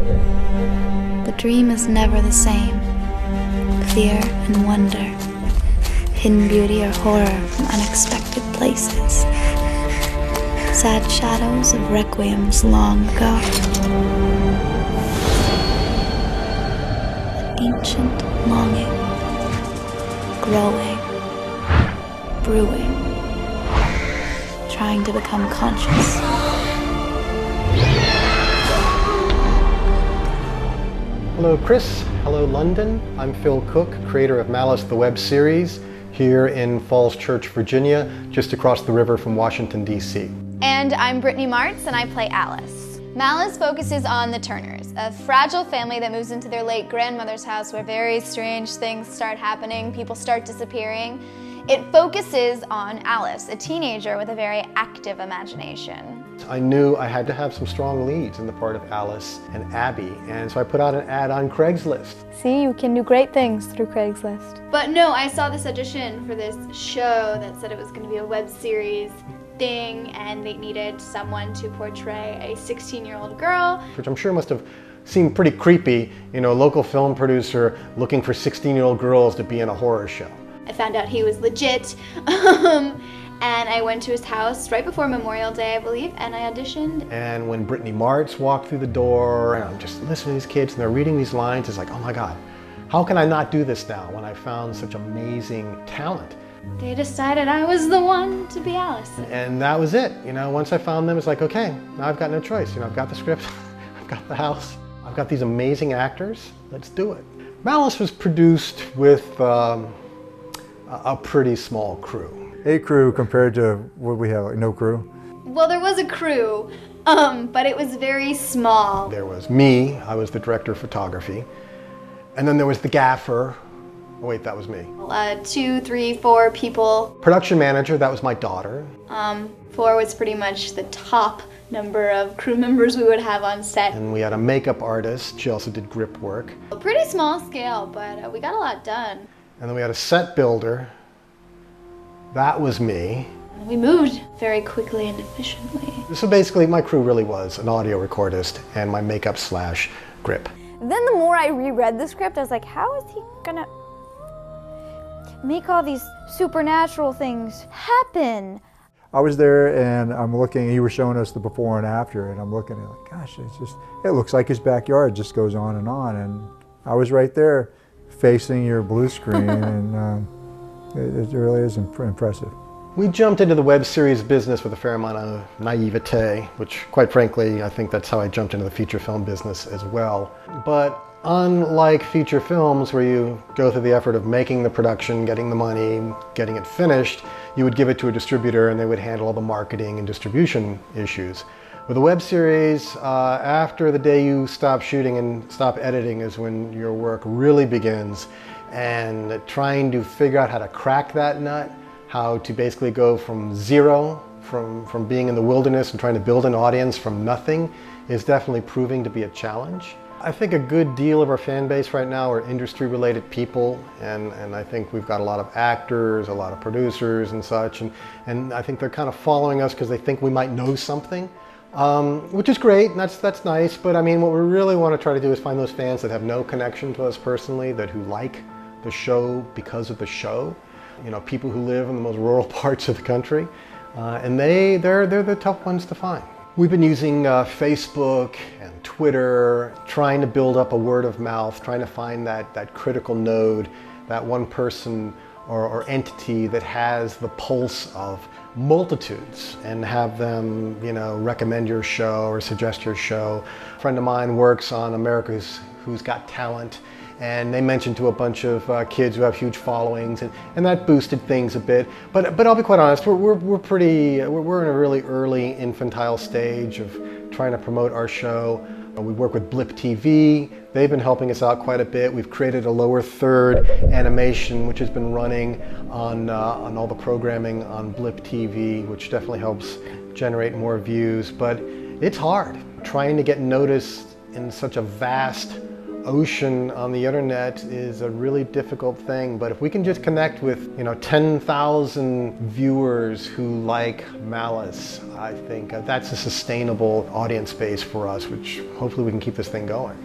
The dream is never the same. Fear and wonder, hidden beauty or horror from unexpected places. Sad shadows of requiems long ago. An ancient longing, growing, brewing, trying to become conscious. Hello Chris, hello London. I'm Phil Cook, creator of Malice, the web series, here in Falls Church, Virginia, just across the river from Washington, D.C. And I'm Brittany Martz, and I play Alice. Malice focuses on the Turners, a fragile family that moves into their late grandmother's house where very strange things start happening, people start disappearing. It focuses on Alice, a teenager with a very active imagination. I knew I had to have some strong leads in the part of Alice and Abby, and so I put out an ad on Craigslist. See, you can do great things through Craigslist. But no, I saw this audition for this show that said it was going to be a web series thing, and they needed someone to portray a 16-year-old girl. Which I'm sure must have seemed pretty creepy, you know, a local film producer looking for 16-year-old girls to be in a horror show. I found out he was legit, and I went to his house right before Memorial Day, I believe, and I auditioned. And when Brittany Martz walked through the door, and I'm just listening to these kids, and they're reading these lines, it's like, oh my God, how can I not do this now when I found such amazing talent? They decided I was the one to be Alice. And that was it. You know, once I found them, it's like, okay, now I've got no choice. You know, I've got the script, I've got the house, I've got these amazing actors, let's do it. Malice was produced with a pretty small crew. A crew compared to what we have, like no crew? Well, there was a crew, but it was very small. There was me, I was the director of photography. And then there was the gaffer. Oh wait, that was me. 2, 3, 4 people. Production manager, that was my daughter. 4 was pretty much the top number of crew members we would have on set. And we had a makeup artist, she also did grip work. A pretty small scale, but we got a lot done. And then we had a set builder, that was me. We moved very quickly and efficiently. So basically my crew really was an audio recordist and my makeup / grip. Then the more I reread the script, I was like, how is he gonna make all these supernatural things happen? I was there and I'm looking, you were showing us the before and after, and I'm looking at it like, gosh, it looks like his backyard just goes on. And I was right there facing your blue screen, and it really is impressive. We jumped into the web series business with a fair amount of naivete, which quite frankly, I think that's how I jumped into the feature film business as well. But unlike feature films where you go through the effort of making the production, getting the money, getting it finished, you would give it to a distributor and they would handle all the marketing and distribution issues. With a web series, after the day you stop shooting and stop editing is when your work really begins, and trying to figure out how to crack that nut, how to basically go from zero, from being in the wilderness and trying to build an audience from nothing, is definitely proving to be a challenge. I think a good deal of our fan base right now are industry-related people, and I think we've got a lot of actors, a lot of producers and such, and I think they're kind of following us because they think we might know something, which is great, and that's nice, but I mean what we really want to try to do is find those fans that have no connection to us personally, who like the show because of the show. You know, people who live in the most rural parts of the country, and they're the tough ones to find. We've been using Facebook and Twitter, trying to build up a word of mouth, trying to find that critical node, that one person or entity that has the pulse of multitudes, and have them, you know, recommend your show or suggest your show. A friend of mine works on America's Who's Got Talent, and they mentioned to a bunch of kids who have huge followings, and that boosted things a bit. But I'll be quite honest, we're in a really early infantile stage of trying to promote our show. We work with Blip TV. They've been helping us out quite a bit. We've created a lower third animation which has been running on all the programming on Blip TV, which definitely helps generate more views. But it's hard trying to get noticed in such a vast ocean on the internet is a really difficult thing, but if we can just connect with, 10,000 viewers who like Malice, I think that's a sustainable audience base for us, which hopefully we can keep this thing going.